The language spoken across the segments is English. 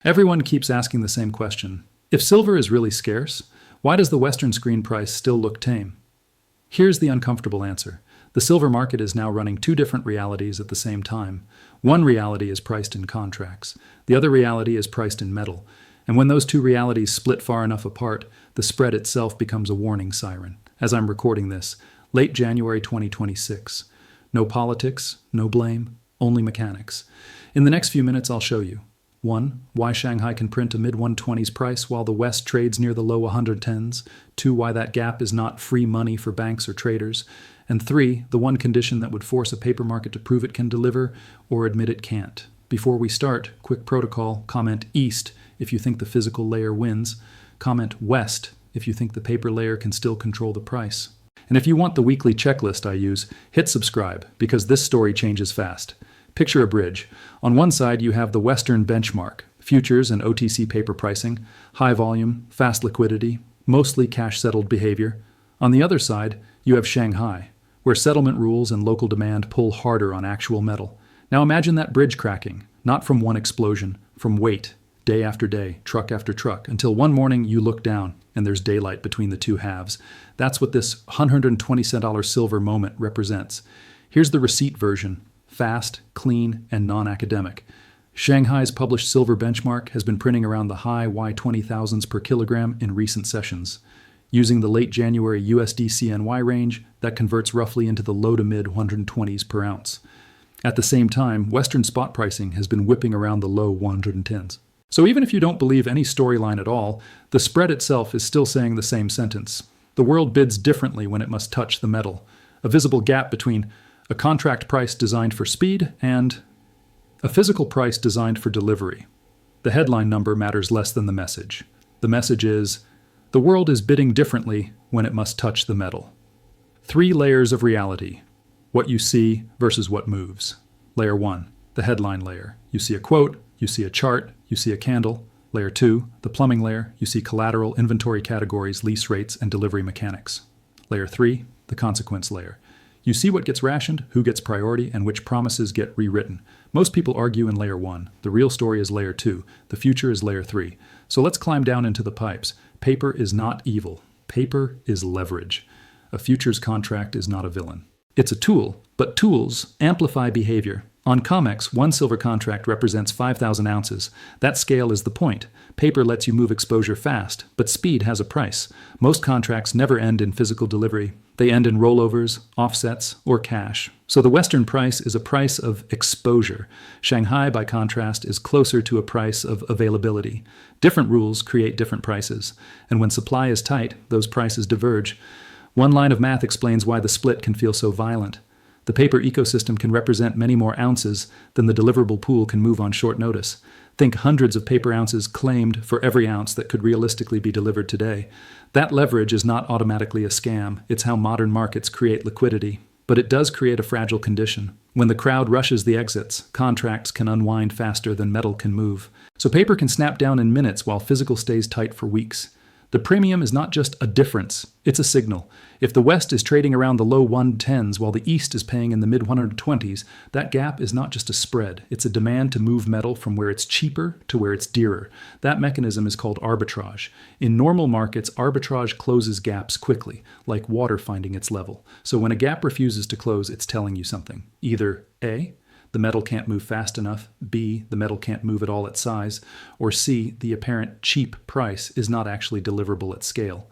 Everyone keeps asking the same question. If silver is really scarce, why does the Western screen price still look tame? Here's the uncomfortable answer. The silver market is now running two different realities at the same time. One reality is priced in contracts. The other reality is priced in metal. And when those two realities split far enough apart, the spread itself becomes a warning siren. As I'm recording this, late January 2026. No politics, no blame, only mechanics. In the next few minutes, I'll show you. 1. Why Shanghai can print a mid-120s price while the West trades near the low 110s. 2. Why that gap is not free money for banks or traders. And 3. The one condition that would force a paper market to prove it can deliver or admit it can't. Before we start, quick protocol, comment East if you think the physical layer wins. Comment West if you think the paper layer can still control the price. And if you want the weekly checklist I use, hit subscribe because this story changes fast. Picture a bridge. On one side, you have the Western benchmark, futures and OTC paper pricing, high volume, fast liquidity, mostly cash-settled behavior. On the other side, you have Shanghai, where settlement rules and local demand pull harder on actual metal. Now imagine that bridge cracking, not from one explosion, from weight, day after day, truck after truck, until one morning you look down and there's daylight between the two halves. That's what this $120 silver moment represents. Here's the receipt version. Fast, clean, and non-academic. Shanghai's published silver benchmark has been printing around the high Y20,000s per kilogram in recent sessions. Using the late January USD CNY range, that converts roughly into the low to mid 120s per ounce. At the same time, Western spot pricing has been whipping around the low 110s. So even if you don't believe any storyline at all, the spread itself is still saying the same sentence. The world bids differently when it must touch the metal. A visible gap between a contract price designed for speed and a physical price designed for delivery. The headline number matters less than the message. The message is, the world is bidding differently when it must touch the metal. 3 layers of reality. What you see versus what moves. Layer 1, the headline layer. You see a quote, you see a chart, you see a candle. Layer 2, the plumbing layer. You see collateral, inventory categories, lease rates, and delivery mechanics. Layer 3, the consequence layer. You see what gets rationed, who gets priority, and which promises get rewritten. Most people argue in Layer 1. The real story is Layer 2. The future is Layer 3. So let's climb down into the pipes. Paper is not evil. Paper is leverage. A futures contract is not a villain. It's a tool, but tools amplify behavior. On COMEX, one silver contract represents 5,000 ounces. That scale is the point. Paper lets you move exposure fast, but speed has a price. Most contracts never end in physical delivery. They end in rollovers, offsets, or cash. So the Western price is a price of exposure. Shanghai, by contrast, is closer to a price of availability. Different rules create different prices. And when supply is tight, those prices diverge. One line of math explains why the split can feel so violent. The paper ecosystem can represent many more ounces than the deliverable pool can move on short notice. Think hundreds of paper ounces claimed for every ounce that could realistically be delivered today. That leverage is not automatically a scam. It's how modern markets create liquidity. But it does create a fragile condition. When the crowd rushes the exits, contracts can unwind faster than metal can move. So paper can snap down in minutes while physical stays tight for weeks. The premium is not just a difference, it's a signal. If the West is trading around the low 110s while the East is paying in the mid 120s, that gap is not just a spread, it's a demand to move metal from where it's cheaper to where it's dearer. That mechanism is called arbitrage. In normal markets, arbitrage closes gaps quickly, like water finding its level. So when a gap refuses to close, it's telling you something. Either A, the metal can't move fast enough, B, the metal can't move at all at size, or C, the apparent cheap price is not actually deliverable at scale.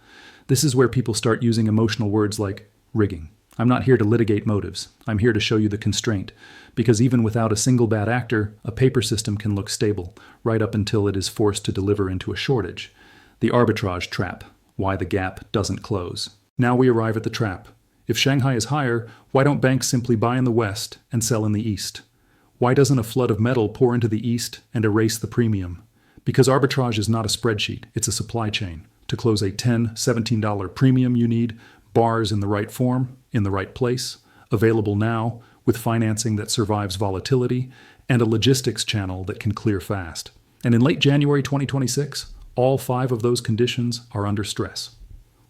This is where people start using emotional words like rigging. I'm not here to litigate motives. I'm here to show you the constraint. Because even without a single bad actor, a paper system can look stable, right up until it is forced to deliver into a shortage. The arbitrage trap, why the gap doesn't close. Now we arrive at the trap. If Shanghai is higher, why don't banks simply buy in the West and sell in the East? Why doesn't a flood of metal pour into the East and erase the premium? Because arbitrage is not a spreadsheet, it's a supply chain. To close a $10, $17 premium you need bars in the right form, in the right place, available now, with financing that survives volatility, and a logistics channel that can clear fast. And in late January 2026, all 5 of those conditions are under stress.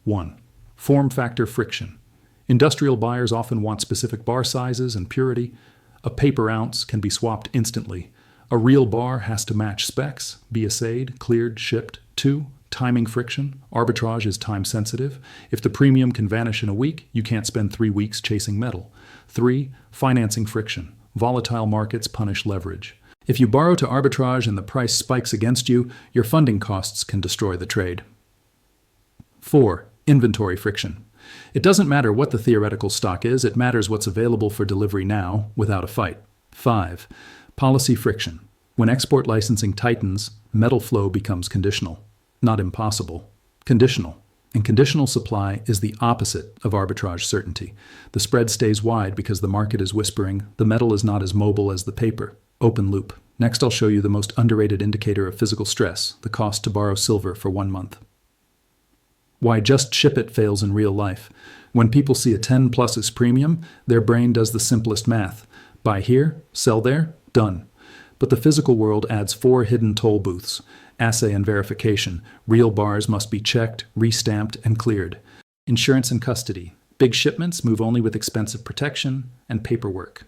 1. Form factor friction. Industrial buyers often want specific bar sizes and purity. A paper ounce can be swapped instantly. A real bar has to match specs, be assayed, cleared, shipped. 2. Timing friction. Arbitrage is time sensitive. If the premium can vanish in a week, you can't spend 3 weeks chasing metal. 3. Financing friction. Volatile markets punish leverage. If you borrow to arbitrage and the price spikes against you, your funding costs can destroy the trade. 4. Inventory friction. It doesn't matter what the theoretical stock is, it matters what's available for delivery now without a fight. 5. Policy friction. When export licensing tightens, metal flow becomes conditional. Not impossible. Conditional. And conditional supply is the opposite of arbitrage certainty. The spread stays wide because the market is whispering, the metal is not as mobile as the paper. Open loop. Next, I'll show you the most underrated indicator of physical stress, the cost to borrow silver for 1 month. Why just ship it fails in real life. When people see a 10 pluses premium, their brain does the simplest math. Buy here, sell there, done. But the physical world adds 4 hidden toll booths. Assay and verification. Real bars must be checked, restamped, and cleared. Insurance and custody. Big shipments move only with expensive protection and paperwork.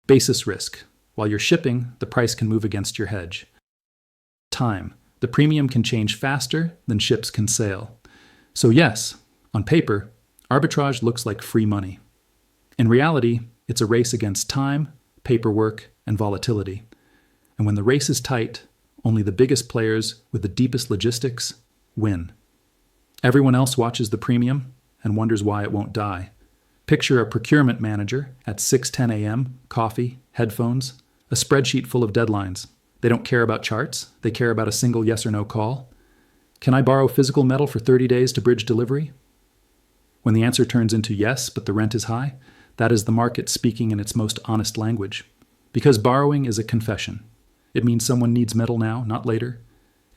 Basis risk. While you're shipping, the price can move against your hedge. Time. The premium can change faster than ships can sail. So yes, on paper, arbitrage looks like free money. In reality, it's a race against time, paperwork, and volatility. And when the race is tight, only the biggest players with the deepest logistics win. Everyone else watches the premium and wonders why it won't die. Picture a procurement manager at 6:10 a.m., coffee, headphones, a spreadsheet full of deadlines. They don't care about charts. They care about a single yes or no call. Can I borrow physical metal for 30 days to bridge delivery? When the answer turns into yes, but the rent is high, that is the market speaking in its most honest language. Because borrowing is a confession. It means someone needs metal now, not later.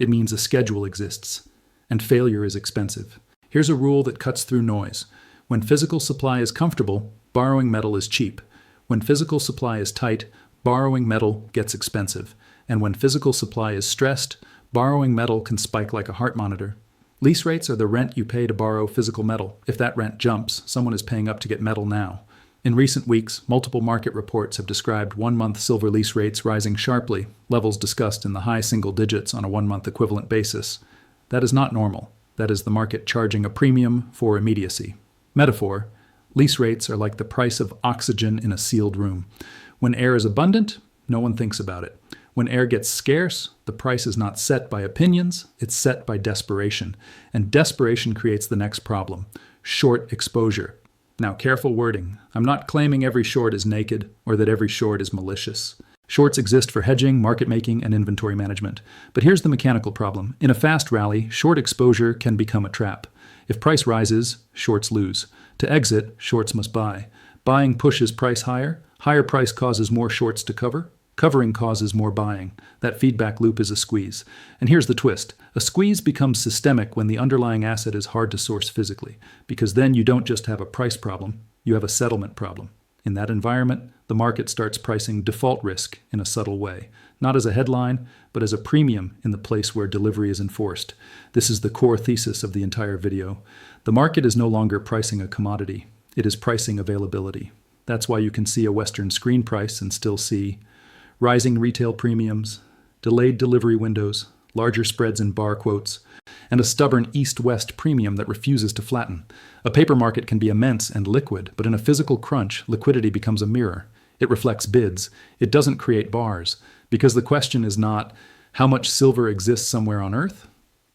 It means a schedule exists. And failure is expensive. Here's a rule that cuts through noise. When physical supply is comfortable, borrowing metal is cheap. When physical supply is tight, borrowing metal gets expensive. And when physical supply is stressed, borrowing metal can spike like a heart monitor. Lease rates are the rent you pay to borrow physical metal. If that rent jumps, someone is paying up to get metal now. In recent weeks, multiple market reports have described 1-month silver lease rates rising sharply, levels discussed in the high single digits on a 1-month equivalent basis. That is not normal. That is the market charging a premium for immediacy. Metaphor, lease rates are like the price of oxygen in a sealed room. When air is abundant, no one thinks about it. When air gets scarce, the price is not set by opinions, it's set by desperation. And desperation creates the next problem, short exposure. Now, careful wording. I'm not claiming every short is naked or that every short is malicious. Shorts exist for hedging, market making, and inventory management. But here's the mechanical problem. In a fast rally, short exposure can become a trap. If price rises, shorts lose. To exit, shorts must buy. Buying pushes price higher. Higher price causes more shorts to cover. Covering causes more buying. That feedback loop is a squeeze. And here's the twist. A squeeze becomes systemic when the underlying asset is hard to source physically, because then you don't just have a price problem, you have a settlement problem. In that environment, the market starts pricing default risk in a subtle way, not as a headline, but as a premium in the place where delivery is enforced. This is the core thesis of the entire video. The market is no longer pricing a commodity. It is pricing availability. That's why you can see a Western screen price and still see rising retail premiums, delayed delivery windows, larger spreads in bar quotes, and a stubborn east-west premium that refuses to flatten. A paper market can be immense and liquid, but in a physical crunch, liquidity becomes a mirror. It reflects bids. It doesn't create bars, because the question is not how much silver exists somewhere on Earth.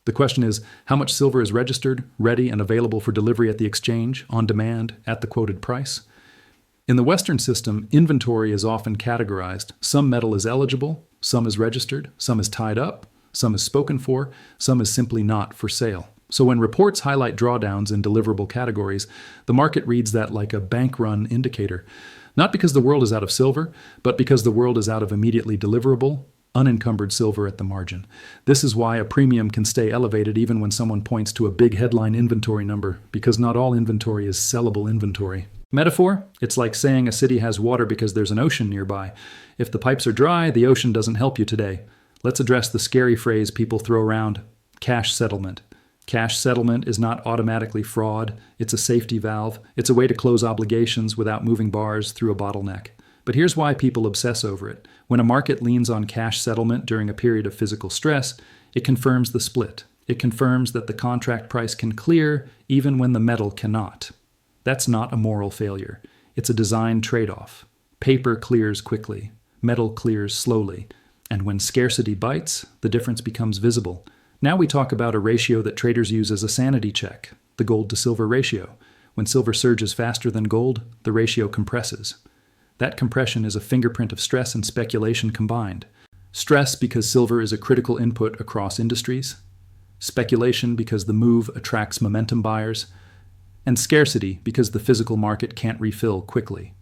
The question is how much silver is registered, ready, and available for delivery at the exchange, on demand, at the quoted price. In the Western system, inventory is often categorized. Some metal is eligible, some is registered, some is tied up, some is spoken for, some is simply not for sale. So when reports highlight drawdowns in deliverable categories, the market reads that like a bank run indicator. Not because the world is out of silver, but because the world is out of immediately deliverable, unencumbered silver at the margin. This is why a premium can stay elevated even when someone points to a big headline inventory number, because not all inventory is sellable inventory. Metaphor? It's like saying a city has water because there's an ocean nearby. If the pipes are dry, the ocean doesn't help you today. Let's address the scary phrase people throw around, cash settlement. Cash settlement is not automatically fraud. It's a safety valve. It's a way to close obligations without moving bars through a bottleneck. But here's why people obsess over it. When a market leans on cash settlement during a period of physical stress, it confirms the split. It confirms that the contract price can clear even when the metal cannot. That's not a moral failure. It's a design trade-off. Paper clears quickly. Metal clears slowly. And when scarcity bites, the difference becomes visible. Now we talk about a ratio that traders use as a sanity check, the gold to silver ratio. When silver surges faster than gold, the ratio compresses. That compression is a fingerprint of stress and speculation combined. Stress because silver is a critical input across industries. Speculation because the move attracts momentum buyers. And scarcity because the physical market can't refill quickly.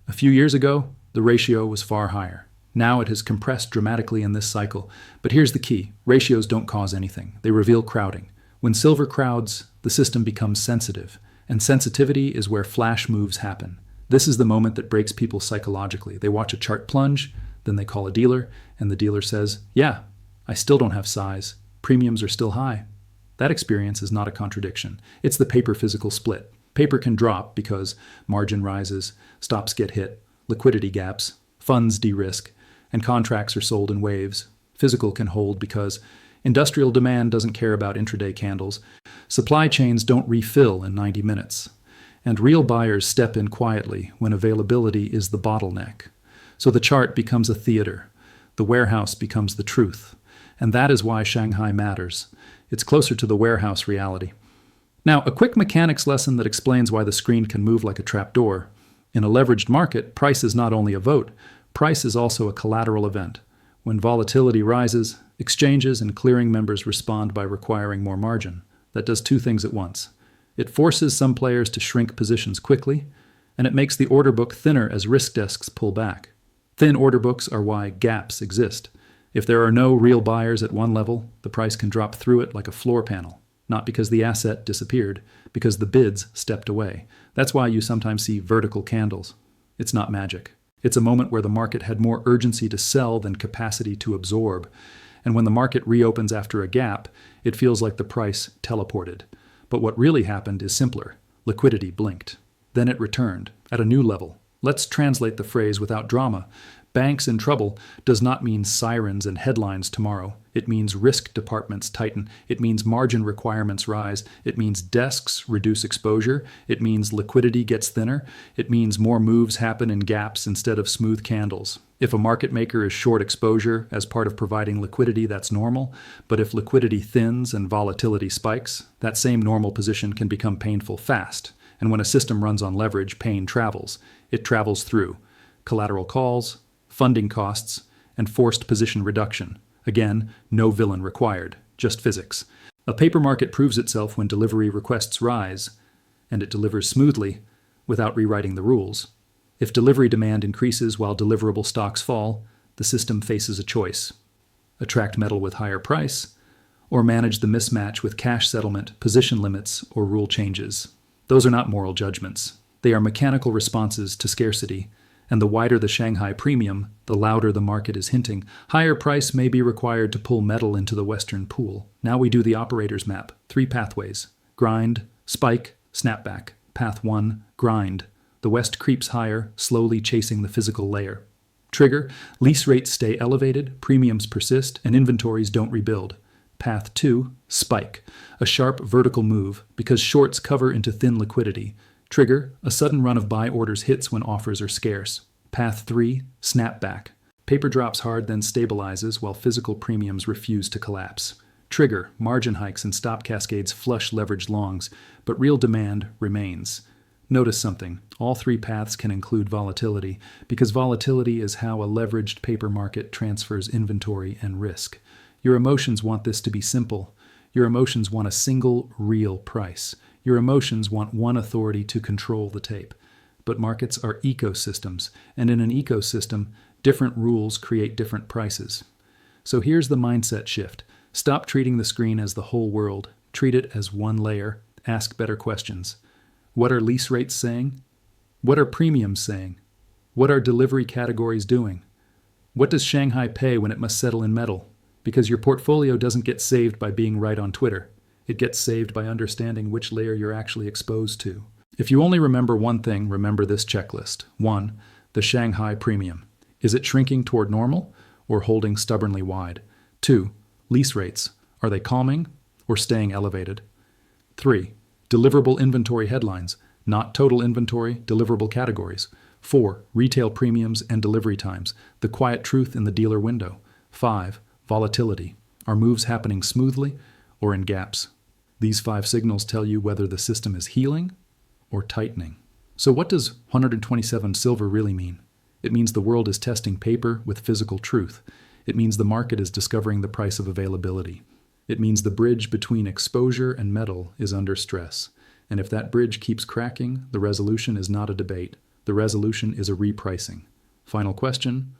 A few years ago, the ratio was far higher. Now it has compressed dramatically in this cycle. But here's the key. Ratios don't cause anything. They reveal crowding. When silver crowds, the system becomes sensitive. And sensitivity is where flash moves happen. This is the moment that breaks people psychologically. They watch a chart plunge, then they call a dealer, and the dealer says, "Yeah, I still don't have size. Premiums are still high." That experience is not a contradiction. It's the paper physical split. Paper can drop because margin rises, stops get hit, liquidity gaps, funds de-risk, and contracts are sold in waves. Physical can hold because industrial demand doesn't care about intraday candles. Supply chains don't refill in 90 minutes. And real buyers step in quietly when availability is the bottleneck. So the chart becomes a theater. The warehouse becomes the truth. And that is why Shanghai matters. It's closer to the warehouse reality. Now, a quick mechanics lesson that explains why the screen can move like a trapdoor. In a leveraged market, price is not only a vote, price is also a collateral event. When volatility rises, exchanges and clearing members respond by requiring more margin. That does two things at once. It forces some players to shrink positions quickly, and it makes the order book thinner as risk desks pull back. Thin order books are why gaps exist. If there are no real buyers at one level, the price can drop through it like a floor panel, not because the asset disappeared, because the bids stepped away. That's why you sometimes see vertical candles. It's not magic. It's a moment where the market had more urgency to sell than capacity to absorb. And when the market reopens after a gap, it feels like the price teleported. But what really happened is simpler. Liquidity blinked. Then it returned, at a new level. Let's translate the phrase without drama. Banks in trouble does not mean sirens and headlines tomorrow. It means risk departments tighten. It means margin requirements rise. It means desks reduce exposure. It means liquidity gets thinner. It means more moves happen in gaps instead of smooth candles. If a market maker is short exposure as part of providing liquidity, that's normal. But if liquidity thins and volatility spikes, that same normal position can become painful fast. And when a system runs on leverage, pain travels. It travels through collateral calls, funding costs, and forced position reduction. Again, no villain required, just physics. A paper market proves itself when delivery requests rise, and it delivers smoothly without rewriting the rules. If delivery demand increases while deliverable stocks fall, the system faces a choice. Attract metal with higher price, or manage the mismatch with cash settlement, position limits, or rule changes. Those are not moral judgments. They are mechanical responses to scarcity. And the wider the Shanghai premium, the louder the market is hinting. Higher price may be required to pull metal into the Western pool. Now we do the operator's map. 3 pathways. Grind, spike, snapback. Path 1, grind. The West creeps higher, slowly chasing the physical layer. Trigger, lease rates stay elevated, premiums persist, and inventories don't rebuild. Path 2, spike. A sharp vertical move, because shorts cover into thin liquidity. Trigger, a sudden run of buy orders hits when offers are scarce. Path 3, snapback. Paper drops hard then stabilizes while physical premiums refuse to collapse. Trigger, margin hikes and stop cascades flush leveraged longs, but real demand remains. Notice something. All 3 paths can include volatility, because volatility is how a leveraged paper market transfers inventory and risk. Your emotions want this to be simple. Your emotions want a single, real price. Your emotions want one authority to control the tape. But markets are ecosystems, and in an ecosystem, different rules create different prices. So here's the mindset shift. Stop treating the screen as the whole world. Treat it as one layer. Ask better questions. What are lease rates saying? What are premiums saying? What are delivery categories doing? What does Shanghai pay when it must settle in metal? Because your portfolio doesn't get saved by being right on Twitter. It gets saved by understanding which layer you're actually exposed to. If you only remember one thing, remember this checklist. 1. The Shanghai premium. Is it shrinking toward normal or holding stubbornly wide? 2. Lease rates. Are they calming or staying elevated? 3. Deliverable inventory headlines. Not total inventory, deliverable categories. 4. Retail premiums and delivery times. The quiet truth in the dealer window. 5. Volatility. Are moves happening smoothly or in gaps? These 5 signals tell you whether the system is healing or tightening. So what does 127 silver really mean? It means the world is testing paper with physical truth. It means the market is discovering the price of availability. It means the bridge between exposure and metal is under stress. And if that bridge keeps cracking, the resolution is not a debate. The resolution is a repricing. Final question: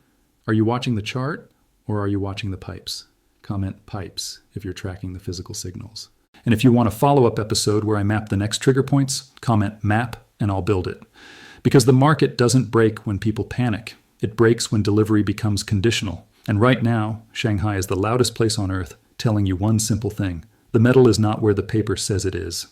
are you watching the chart or are you watching the pipes? Comment pipes if you're tracking the physical signals. And if you want a follow-up episode where I map the next trigger points, comment map and I'll build it. Because the market doesn't break when people panic. It breaks when delivery becomes conditional. And right now, Shanghai is the loudest place on earth telling you one simple thing: the metal is not where the paper says it is.